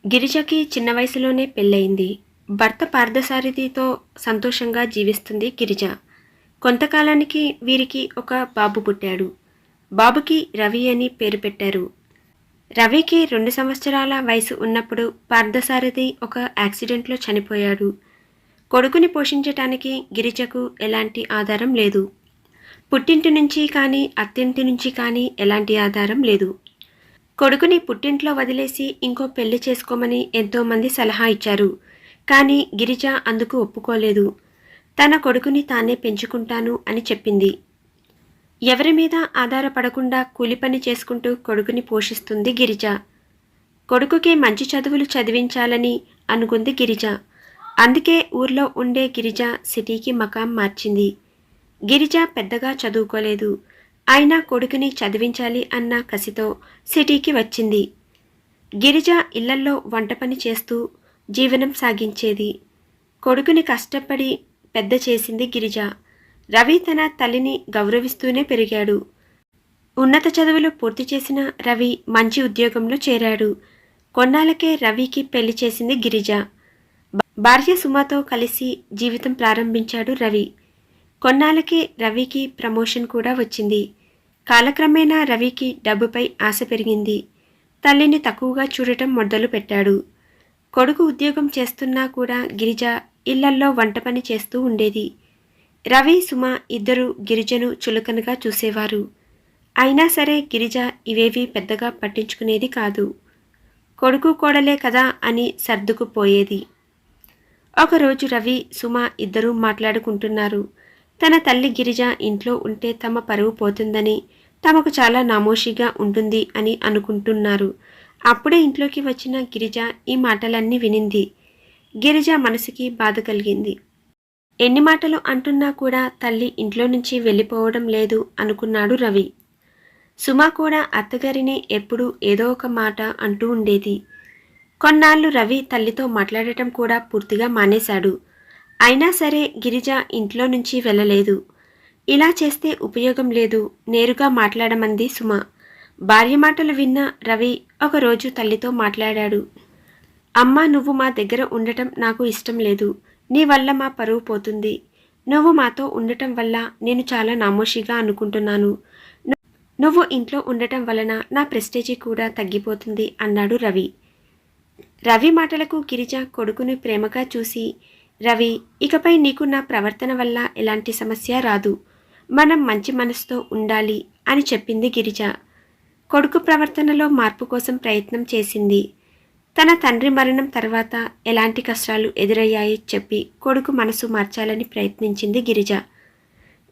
గిరిజకి చిన్న వయసులోనే పెళ్ళయింది. భర్త పార్థసారథితో సంతోషంగా జీవిస్తుంది గిరిజ. కొంతకాలానికి వీరికి ఒక బాబు పుట్టాడు. బాబుకి రవి అని పేరు పెట్టారు. రవికి 2 సంవత్సరాల వయసు ఉన్నప్పుడు పార్థసారథి ఒక యాక్సిడెంట్లో చనిపోయాడు. కొడుకుని పోషించటానికి గిరిజకు ఎలాంటి ఆధారం లేదు. పుట్టింటి నుంచి కానీ అత్తింటి నుంచి కానీ ఎలాంటి ఆధారం లేదు. కొడుకుని పుట్టింట్లో వదిలేసి ఇంకో పెళ్లి చేసుకోమని ఎంతోమంది సలహా ఇచ్చారు. కానీ గిరిజ అందుకు ఒప్పుకోలేదు. తన కొడుకుని తానే పెంచుకుంటాను అని చెప్పింది. ఎవరి మీద ఆధారపడకుండా కూలి పని చేసుకుంటూ కొడుకుని పోషిస్తుంది గిరిజ. కొడుకుకి మంచి చదువులు చదివించాలని అనుకుంది గిరిజ. అందుకే ఊర్లో ఉండే గిరిజ సిటీకి మకాం మార్చింది. గిరిజ పెద్దగా చదువుకోలేదు. అయినా కొడుకుని చదివించాలి అన్న కసితో సిటీకి వచ్చింది. గిరిజ ఇళ్లల్లో వంట పని చేస్తూ జీవనం సాగించేది. కొడుకుని కష్టపడి పెద్ద చేసింది గిరిజ. రవి తన తల్లిని గౌరవిస్తూనే పెరిగాడు. ఉన్నత చదువులు పూర్తి చేసిన రవి మంచి ఉద్యోగంలో చేరాడు. కొన్నాళ్ళకే రవికి పెళ్లి చేసింది గిరిజ. భార్య సుమతో కలిసి జీవితం ప్రారంభించాడు రవి. కొన్నాళ్ళకే రవికి ప్రమోషన్ కూడా వచ్చింది. కాలక్రమేణా రవికి డబ్బుపై ఆశ పెరిగింది. తల్లిని తక్కువగా చూడటం మొదలుపెట్టాడు. కొడుకు ఉద్యోగం చేస్తున్నా కూడా గిరిజ ఇళ్లల్లో వంట పని చేస్తూ ఉండేది. రవి సుమ ఇద్దరు గిరిజను చులకనగా చూసేవారు. అయినా సరే గిరిజ ఇవేవీ పెద్దగా పట్టించుకునేది కాదు. కొడుకు కోడలే కదా అని సర్దుకుపోయేది. ఒకరోజు రవి సుమ ఇద్దరూ మాట్లాడుకుంటున్నారు. తన తల్లి గిరిజ ఇంట్లో ఉంటే తమ పరువు పోతుందని, తమకు చాలా నామోషిగా ఉంటుంది అని అనుకుంటున్నారు. అప్పుడే ఇంట్లోకి వచ్చిన గిరిజ ఈ మాటలన్నీ వినింది. గిరిజ మనసుకి బాధ కలిగింది. ఎన్ని మాటలు అంటున్నా కూడా తల్లి ఇంట్లో నుంచి వెళ్ళిపోవడం లేదు అనుకున్నాడు రవి. సుమ కూడా అత్తగారిని ఎప్పుడూ ఏదో ఒక మాట అంటూ ఉండేది. కొన్నాళ్ళు రవి తల్లితో మాట్లాడటం కూడా పూర్తిగా మానేశాడు. అయినా సరే గిరిజ ఇంట్లో నుంచి వెళ్ళలేదు. ఇలా చేస్తే ఉపయోగం లేదు, నేరుగా మాట్లాడమంది సుమ. భార్య మాటలు విన్న రవి ఒకరోజు తల్లితో మాట్లాడాడు. అమ్మా, నువ్వు మా దగ్గర ఉండటం నాకు ఇష్టం లేదు. నీ వల్ల మా పరువు పోతుంది. నువ్వు మాతో ఉండటం వల్ల నేను చాలా నామోషిగా అనుకుంటున్నాను. నువ్వు ఇంట్లో ఉండటం వలన నా ప్రెస్టేజీ కూడా తగ్గిపోతుంది అన్నాడు రవి. రవి మాటలకు గిరిజ కొడుకుని ప్రేమగా చూసి, రవి, ఇకపై నీకు నా ప్రవర్తన వల్ల ఎలాంటి సమస్య రాదు. మనం మంచి మనసుతో ఉండాలి అని చెప్పింది గిరిజ. కొడుకు ప్రవర్తనలో మార్పు కోసం ప్రయత్నం చేసింది. తన తండ్రి మరణం తర్వాత ఎలాంటి కష్టాలు ఎదురయ్యాయి చెప్పి కొడుకు మనసు మార్చాలని ప్రయత్నించింది గిరిజ.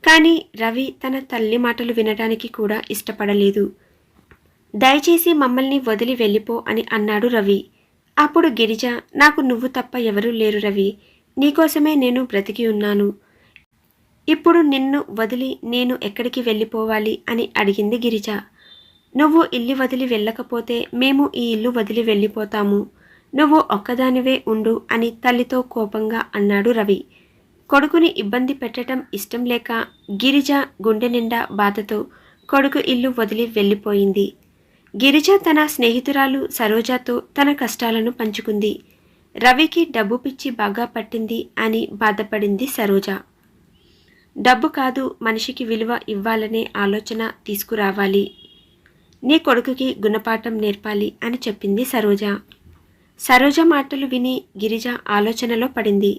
కానీ రవి తన తల్లి మాటలు వినడానికి కూడా ఇష్టపడలేదు. దయచేసి మమ్మల్ని వదిలి వెళ్ళిపో అని అన్నాడు రవి. అప్పుడు గిరిజ, నాకు నువ్వు తప్ప ఎవరూ లేరు రవి. నీకోసమే నేను బ్రతికి ఉన్నాను. ఇప్పుడు నిన్ను వదిలి నేను ఎక్కడికి వెళ్ళిపోవాలి అని అడిగింది గిరిజ. నువ్వు ఇల్లు వదిలి వెళ్ళకపోతే మేము ఈ ఇల్లు వదిలి వెళ్ళిపోతాము. నువ్వు ఒక్కదానివే ఉండు అని తల్లితో కోపంగా అన్నాడు రవి. కొడుకుని ఇబ్బంది పెట్టడం ఇష్టం లేక గిరిజ గుండె నిండా బాధతో కొడుకు ఇల్లు వదిలి వెళ్ళిపోయింది. గిరిజ తన స్నేహితురాలు సరోజతో తన కష్టాలను పంచుకుంది. రవికి డబ్బు పిచ్చి బాగా పట్టింది అని బాధపడింది సరోజ. డబ్బు కాదు, మనిషికి విలువ ఇవ్వాలనే ఆలోచన తీసుకురావాలి. నీ కొడుకుకి గుణపాఠం నేర్పాలి అని చెప్పింది సరోజ. సరోజ మాటలు విని గిరిజ ఆలోచనలో పడింది.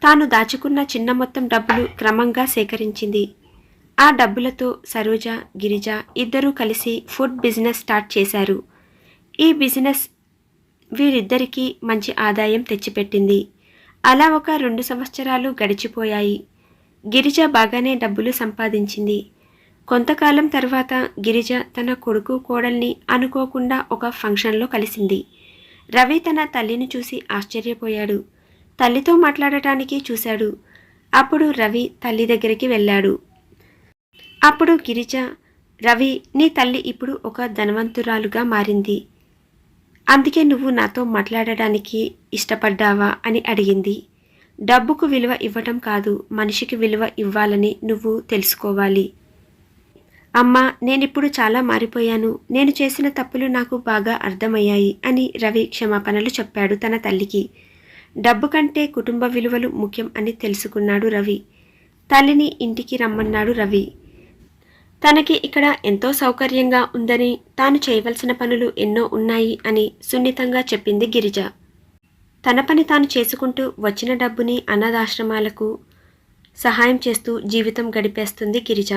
తాను దాచుకున్న చిన్న మొత్తం డబ్బులు క్రమంగా సేకరించింది. ఆ డబ్బులతో సరోజ, గిరిజ ఇద్దరూ కలిసి ఫుడ్ బిజినెస్ స్టార్ట్ చేశారు. ఈ బిజినెస్ వీరిద్దరికీ మంచి ఆదాయం తెచ్చిపెట్టింది. అలా ఒక 2 సంవత్సరాలు గడిచిపోయాయి. గిరిజ బాగానే డబ్బులు సంపాదించింది. కొంతకాలం తర్వాత గిరిజ తన కొడుకు కోడల్ని అనుకోకుండా ఒక ఫంక్షన్లో కలిసింది. రవి తన తల్లిని చూసి ఆశ్చర్యపోయాడు. తల్లితో మాట్లాడటానికి చూశాడు. అప్పుడు రవి తల్లి దగ్గరికి వెళ్ళాడు. అప్పుడు గిరిజ, రవి, నీ తల్లి ఇప్పుడు ఒక ధనవంతురాలుగా మారింది. అందుకే నువ్వు నాతో మాట్లాడడానికి ఇష్టపడ్డావా అని అడిగింది. డబ్బుకు విలువ ఇవ్వటం కాదు, మనిషికి విలువ ఇవ్వాలని నువ్వు తెలుసుకోవాలి. అమ్మా, నేనిప్పుడు చాలా మారిపోయాను. నేను చేసిన తప్పులు నాకు బాగా అర్థమయ్యాయి అని రవి క్షమాపణలు చెప్పాడు తన తల్లికి. డబ్బు కంటే కుటుంబ విలువలు ముఖ్యం అని తెలుసుకున్నాడు రవి. తల్లిని ఇంటికి రమ్మన్నాడు రవి. తనకి ఇక్కడ ఎంతో సౌకర్యంగా ఉందని, తాను చేయవలసిన పనులు ఎన్నో ఉన్నాయి అని సున్నితంగా చెప్పింది గిరిజ. తన పని తాను చేసుకుంటూ వచ్చిన డబ్బుని అనాథాశ్రమాలకు సహాయం చేస్తూ జీవితం గడిపేస్తుంది గిరిజ.